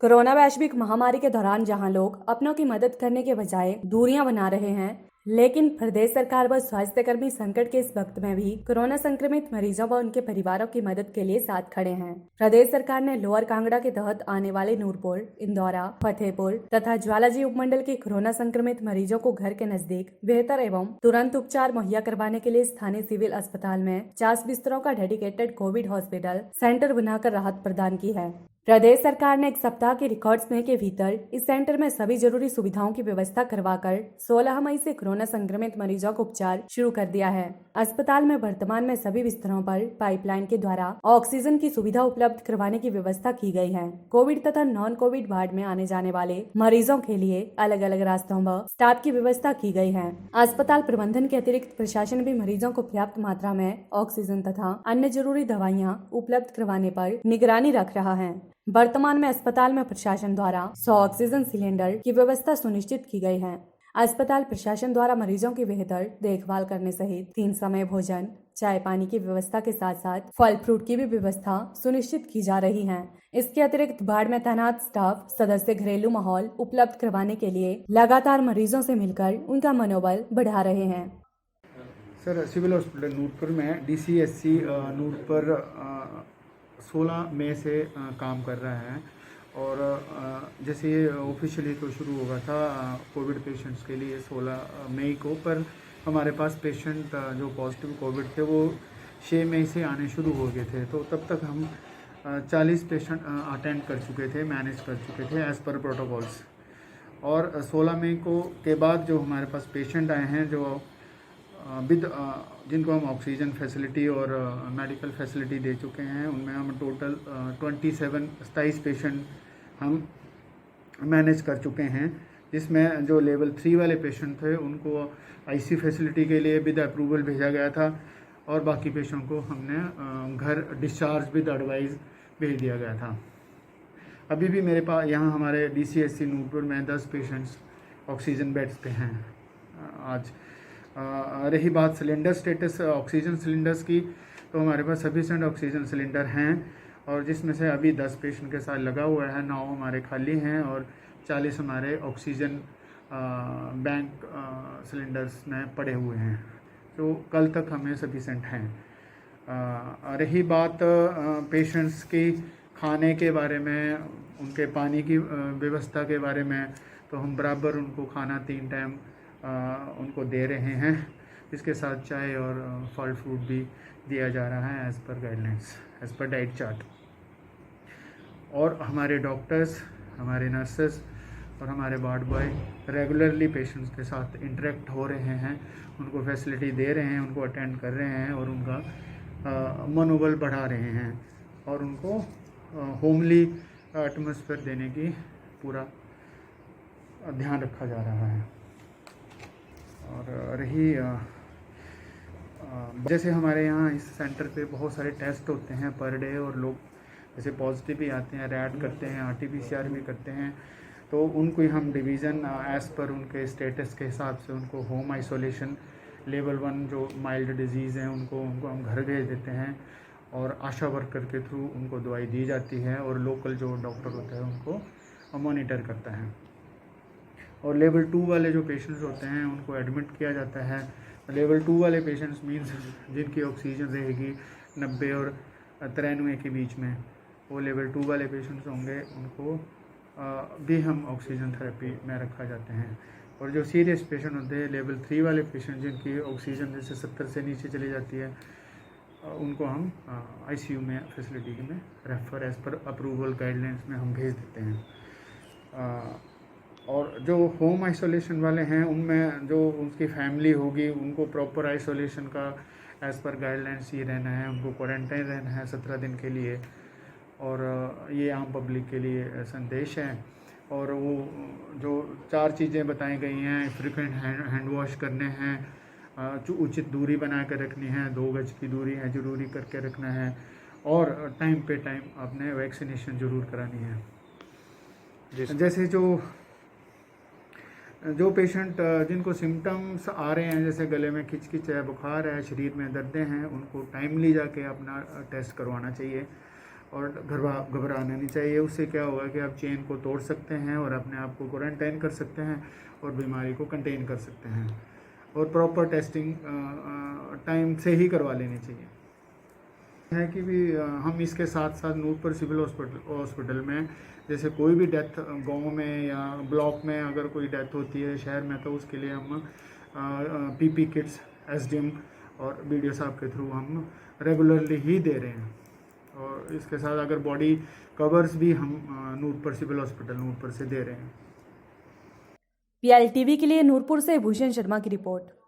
Corona वैश्विक महामारी के दौरान जहां लोग अपनों की मदद करने के बजाय दूरियां बना रहे हैं, लेकिन प्रदेश सरकार व स्वास्थ्यकर्मी संकट के इस वक्त में भी कोरोना संक्रमित मरीजों व उनके परिवारों की मदद के लिए साथ खड़े हैं। प्रदेश सरकार ने लोअर कांगड़ा के तहत आने वाले नूरपुर, इंदौरा, फतेहपुर तथा ज्वालाजी उपमंडल के कोरोना संक्रमित मरीजों को घर के नजदीक बेहतर एवं तुरंत उपचार मुहैया करवाने के लिए स्थानीय सिविल अस्पताल में 50 बिस्तरों का डेडिकेटेड कोविड हॉस्पिटल सेंटर बनाकर राहत प्रदान की है। प्रदेश सरकार ने एक सप्ताह के रिकॉर्ड समय के भीतर इस सेंटर में सभी जरूरी सुविधाओं की व्यवस्था करवाकर 16 मई से कोरोना संक्रमित मरीजों का उपचार शुरू कर दिया है। अस्पताल में वर्तमान में सभी बिस्तरों पर पाइपलाइन के द्वारा ऑक्सीजन की सुविधा उपलब्ध करवाने की व्यवस्था की गई है। कोविड तथा नॉन कोविड वार्ड में आने जाने वाले मरीजों के लिए अलग अलग रास्तों व स्टाफ की व्यवस्था की गई है। अस्पताल प्रबंधन के अतिरिक्त प्रशासन भी मरीजों को पर्याप्त मात्रा में ऑक्सीजन तथा अन्य जरूरी दवाइयाँ उपलब्ध करवाने पर निगरानी रख रहा है। वर्तमान में अस्पताल में प्रशासन द्वारा 100 ऑक्सीजन सिलेंडर की व्यवस्था सुनिश्चित की गई है। अस्पताल प्रशासन द्वारा मरीजों की बेहतर देखभाल करने सहित 3 समय भोजन, चाय पानी की व्यवस्था के साथ साथ फल फ्रूट की भी व्यवस्था सुनिश्चित की जा रही है। इसके अतिरिक्त वार्ड में तैनात स्टाफ सदस्य घरेलू माहौल उपलब्ध करवाने के लिए लगातार मरीजों से मिलकर उनका मनोबल बढ़ा रहे हैं। सर, सिविल हॉस्पिटल नूरपुर में DCSC नूरपुर 16 मई से काम कर रहा है और जैसे ये ऑफिशियली तो शुरू हुआ था कोविड पेशेंट्स के लिए 16 मई को, पर हमारे पास पेशेंट जो पॉजिटिव कोविड थे वो 6 मई से आने शुरू हो गए थे। तो तब तक हम 40 पेशेंट अटेंड कर चुके थे, मैनेज कर चुके थे एज़ पर प्रोटोकॉल्स। और 16 मई को के बाद जो हमारे पास पेशेंट आए हैं जो विद जिनको हम ऑक्सीजन फैसिलिटी और मेडिकल फैसिलिटी दे चुके हैं, उनमें हम टोटल 27 पेशेंट हम मैनेज कर चुके हैं, जिसमें जो लेवल 3 वाले पेशेंट थे उनको IC फैसिलिटी के लिए विद अप्रूवल भेजा गया था और बाकी पेशेंट को हमने घर डिस्चार्ज विद एडवाइस भेज दिया गया था। अभी भी मेरे पास यहाँ हमारे DCSC नूरपुर में 10 पेशेंट्स ऑक्सीजन बेड्स पे हैं आज। रही बात सिलेंडर स्टेटस ऑक्सीजन सिलेंडर्स की, तो हमारे पास सफिशेंट ऑक्सीजन सिलेंडर हैं और जिसमें से अभी 10 पेशेंट के साथ लगा हुआ है, 9 हमारे खाली हैं और 40 हमारे ऑक्सीजन बैंक सिलेंडर्स में पड़े हुए हैं, जो कल तक हमें सफिशेंट हैं। रही बात पेशेंट्स की खाने के बारे में, उनके पानी की व्यवस्था के बारे में, तो हम बराबर उनको खाना 3 टाइम उनको दे रहे हैं, इसके साथ चाय और फल फ्रूट भी दिया जा रहा है as per guidelines, as per diet chart. और हमारे डॉक्टर्स, हमारे नर्सेस और हमारे वार्ड बॉय रेगुलरली पेशेंट्स के साथ इंटरेक्ट हो रहे हैं, उनको फैसिलिटी दे रहे हैं, उनको अटेंड कर रहे हैं और उनका मनोबल बढ़ा रहे हैं और उनको होमली एटमॉस्फेयर देने की पूरा ध्यान रखा जा रहा है। और रही जैसे हमारे यहाँ इस सेंटर पे बहुत सारे टेस्ट होते हैं पर डे और लोग जैसे पॉजिटिव भी आते हैं, रैट करते हैं, RT-PCR भी करते हैं, तो उनको हम डिवीज़न एज़ पर उनके स्टेटस के हिसाब से उनको होम आइसोलेशन लेवल 1 जो माइल्ड डिजीज़ हैं उनको हम घर भेज देते हैं और आशा वर्कर के थ्रू उनको दवाई दी जाती है और लोकल जो डॉक्टर होता है उनको मॉनिटर करता है। और लेवल 2 वाले जो पेशेंट्स होते हैं उनको एडमिट किया जाता है। लेवल 2 वाले पेशेंट्स मीन्स जिनकी ऑक्सीजन रहेगी 90 और 93 के बीच में, वो लेवल 2 वाले पेशेंट्स होंगे, उनको भी हम ऑक्सीजन थेरेपी में रखा जाते हैं। और जो सीरियस पेशेंट होते हैं लेवल 3 वाले पेशेंट जिनकी ऑक्सीजन जैसे 70 से नीचे चली जाती है, उनको हम ICU में फैसिलिटी में refer as per approval guidelines में हम भेज देते हैं। और जो होम आइसोलेशन वाले हैं उनमें जो उनकी फैमिली होगी उनको प्रॉपर आइसोलेशन का एज़ पर गाइडलाइंस ही रहना है, उनको क्वारंटाइन रहना है 17 दिन के लिए। और ये आम पब्लिक के लिए संदेश है। और वो जो 4 चीज़ें बताई गई हैं, फ्रिक्वेंट हैंड वॉश करने हैं, जो उचित दूरी बना कर रखनी है, 2 गज की दूरी है ज़रूरी करके रखना है और टाइम पे टाइम आपने वैक्सीनेशन ज़रूर करानी है। जैसे जो पेशेंट जिनको सिम्टम्स आ रहे हैं, जैसे गले में खिंच है, बुखार है, शरीर में दर्दें हैं, उनको टाइमली जाके अपना टेस्ट करवाना चाहिए। और घबराना नहीं चाहिए। उससे क्या होगा कि आप चेन को तोड़ सकते हैं और अपने आप को क्वारंटाइन कर सकते हैं और बीमारी को कंटेन कर सकते हैं। और प्रॉपर टेस्टिंग टाइम से ही करवा लेनी चाहिए। है कि भी हम इसके साथ साथ नूरपुर सिविल हॉस्पिटल में जैसे कोई भी डेथ गांव में या ब्लॉक में अगर कोई डेथ होती है शहर में, तो उसके लिए हम पीपी किट्स एसडीएम और बीडीओ साहब के थ्रू हम रेगुलरली ही दे रहे हैं। और इसके साथ अगर बॉडी कवर्स भी हम नूरपुर सिविल हॉस्पिटल नूरपुर से दे रहे हैं। PLTV के लिए नूरपुर से भूषण शर्मा की रिपोर्ट।